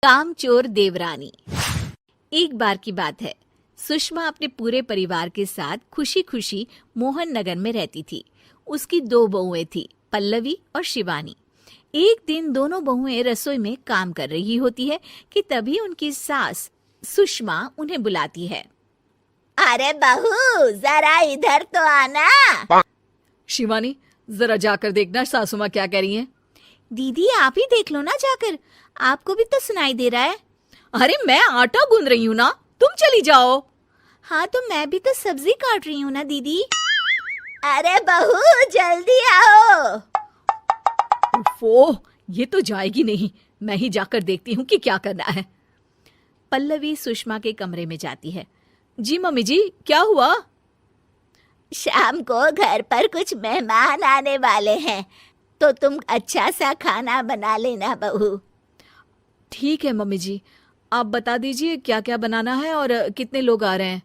कामचोर देवरानी। एक बार की बात है, सुषमा अपने पूरे परिवार के साथ खुशी खुशी मोहन नगर में रहती थी। उसकी 2 बहुएं थी, पल्लवी और शिवानी। एक दिन दोनों बहुएं रसोई में काम कर रही होती है कि तभी उनकी सास सुषमा उन्हें बुलाती है। अरे बहू, जरा इधर तो आना। शिवानी, जरा जाकर देखना सासू माँ क्या कह रही हैं। दीदी आप ही देख लो ना जाकर, आपको भी तो सुनाई दे रहा है। अरे मैं आटा गूंद रही हूँ ना, तुम चली जाओ। हाँ तो मैं भी तो सब्जी काट रही हूँ ना दीदी। अरे बहू जल्दी आओ। ओफो, ये तो जाएगी नहीं। मैं ही जाकर देखती हूँ कि क्या करना है। पल्लवी सुषमा के कमरे में जाती है। जी मम्मी जी, क्या हुआ? शाम को घर पर कुछ मेहमान आने वाले हैं, तो तुम अच्छा सा खाना बना लेना बहू। ठीक है मम्मी जी, आप बता दीजिए क्या क्या बनाना है और कितने लोग आ रहे हैं।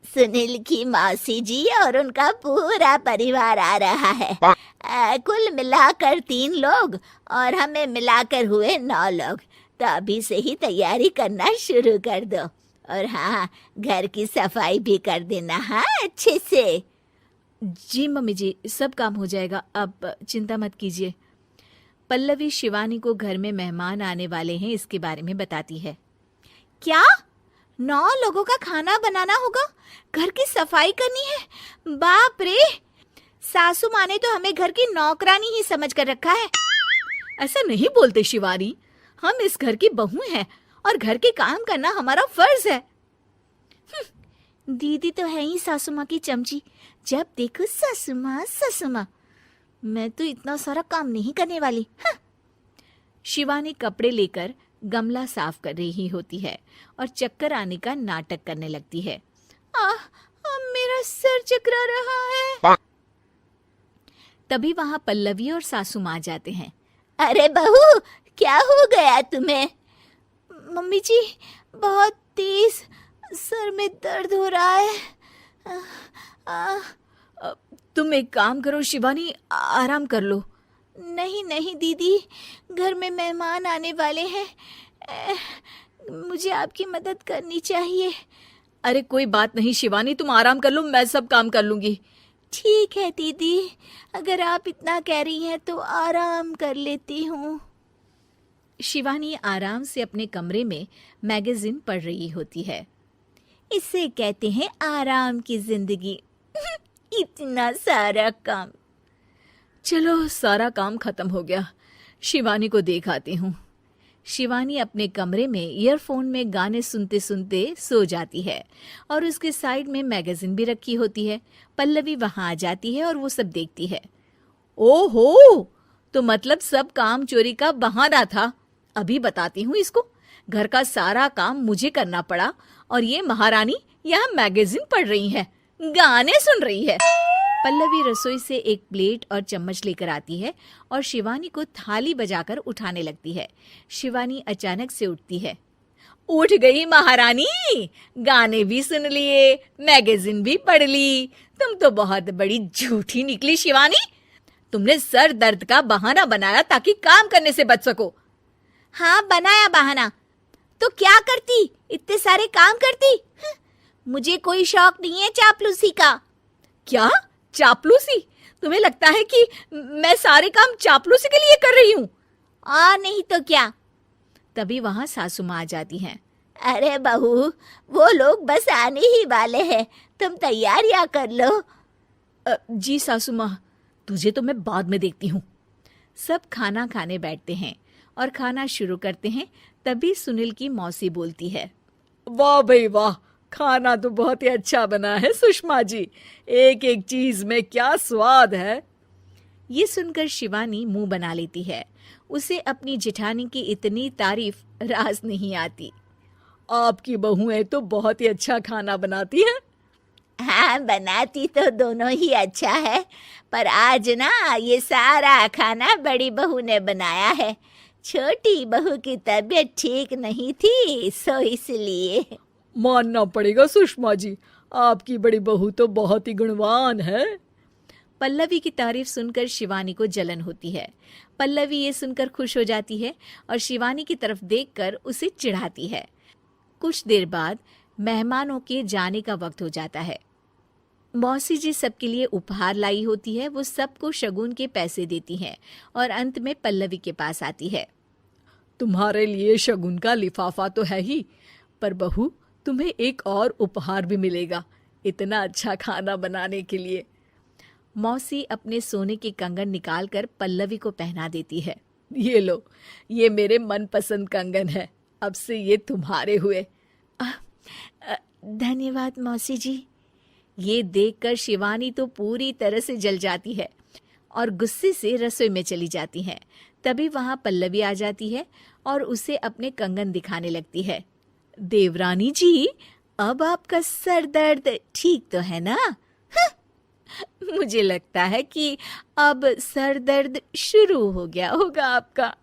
सुनील की मौसी जी और उनका पूरा परिवार आ रहा है। कुल मिलाकर 3 लोग और हमें मिलाकर हुए 9 लोग। तो अभी से ही तैयारी करना शुरू कर दो। और हाँ, घर की सफाई भी कर देना, हाँ अच्छे से। जी मम्मी जी, सब काम हो जाएगा, आप चिंता मत कीजिए। पल्लवी शिवानी को घर में मेहमान आने वाले हैं इसके बारे में बताती है। क्या 9 लोगों का खाना बनाना होगा, घर की सफाई करनी है? बाप रे, सासू माँ ने तो हमें घर की नौकरानी ही समझ कर रखा है। ऐसा नहीं बोलते शिवानी, हम इस घर की बहू हैं और घर के काम करना हमारा फर्ज है। दीदी तो है ही सासू माँ की चमची, जब देखो सासू माँ सासू माँ। मैं तो इतना सारा काम नहीं करने वाली। शिवानी कपड़े लेकर गमला साफ कर रही होती है और चक्कर आने का नाटक करने लगती है। मेरा सर चकरा रहा है। तभी वहां पल्लवी और सासू माँ जाते हैं। अरे बहू, क्या हो गया तुम्हें? मम्मी जी, बहुत तेज सर में दर्द हो रहा है। तुम एक काम करो शिवानी, आराम कर लो। नहीं नहीं दीदी, घर में मेहमान आने वाले हैं, मुझे आपकी मदद करनी चाहिए। अरे कोई बात नहीं शिवानी, तुम आराम कर लो, मैं सब काम कर लूंगी। ठीक है दीदी, अगर आप इतना कह रही हैं तो आराम कर लेती हूँ। शिवानी आराम से अपने कमरे में मैगजीन पढ़ रही होती है। इसे कहते हैं आराम की जिंदगी। इतना सारा काम। चलो सारा काम खत्म हो गया, शिवानी को देख आती हूँ। शिवानी अपने कमरे में ईयरफोन में गाने सुनते सुनते सो जाती है और उसके साइड में मैगजीन भी रखी होती है। पल्लवी वहां आ जाती है और वो सब देखती है। ओहो, तो मतलब सब काम चोरी का बहाना था। अभी बताती हूँ इसको। घर का सारा काम मुझे करना पड़ा और ये महारानी यहाँ मैगजीन पढ़ रही है, गाने सुन रही है। पल्लवी रसोई से एक प्लेट और चम्मच लेकर आती है और शिवानी को थाली बजाकर उठाने लगती है। शिवानी अचानक से उठती है। उठ गई महारानी, गाने भी सुन लिए, मैगजीन भी पढ़ ली। तुम तो बहुत बड़ी झूठी निकली शिवानी। तुमने सर दर्द का बहाना बनाया ताकि काम करने से बच सको। हाँ बनाया बहाना, तो क्या करती, इतने सारे काम करती। मुझे कोई शौक नहीं है चापलूसी का। क्या चापलूसी? तुम्हें लगता है कि मैं सारे काम चापलूसी के लिए कर रही हूँ? नहीं तो क्या। तभी वहां सासू माँ आ जाती हैं। अरे बहू, वो लोग बस आने ही वाले हैं, तुम तैयारियां कर लो। जी सासू माँ, तुझे तो मैं बाद में देखती हूँ। सब खाना खाने बैठते हैं और खाना शुरू करते हैं। तभी सुनील की मौसी बोलती है। वाह भाई वाह, खाना तो बहुत ही अच्छा बना है सुषमा जी, एक एक चीज में क्या स्वाद है। ये सुनकर शिवानी मुंह बना लेती है। उसे अपनी जेठानी की इतनी तारीफ रास नहीं आती। आपकी बहुएं तो बहुत ही अच्छा खाना बनाती हैं। हाँ, बनाती तो दोनों ही अच्छा है, पर आज ना ये सारा खाना बड़ी बहू ने बनाया है। छोटी बहू की तबीयत ठीक नहीं थी, सो इसलिए। मानना पड़ेगा सुषमा जी, आपकी बड़ी बहू तो बहुत ही गुणवान है। पल्लवी की तारीफ सुनकर शिवानी को जलन होती है। पल्लवी ये सुनकर खुश हो जाती है और शिवानी की तरफ देखकर उसे चिढ़ाती है। कुछ देर बाद मेहमानों के जाने का वक्त हो जाता है। मौसी जी सबके लिए उपहार लाई होती है। वो सबको शगुन के पैसे देती हैं और अंत में पल्लवी के पास आती है। तुम्हारे लिए शगुन का लिफाफा तो है ही, पर बहू तुम्हें एक और उपहार भी मिलेगा इतना अच्छा खाना बनाने के लिए। मौसी अपने सोने के कंगन निकालकर पल्लवी को पहना देती है। ये लो, ये मेरे मनपसंद कंगन है, अब से ये तुम्हारे हुए। धन्यवाद मौसी जी। ये देखकर शिवानी तो पूरी तरह से जल जाती है और गुस्से से रसोई में चली जाती है। तभी वहां पल्लवी आ जाती है और उसे अपने कंगन दिखाने लगती है। देवरानी जी, अब आपका सर दर्द ठीक तो है ना? मुझे लगता है कि अब सर दर्द शुरू हो गया होगा आपका।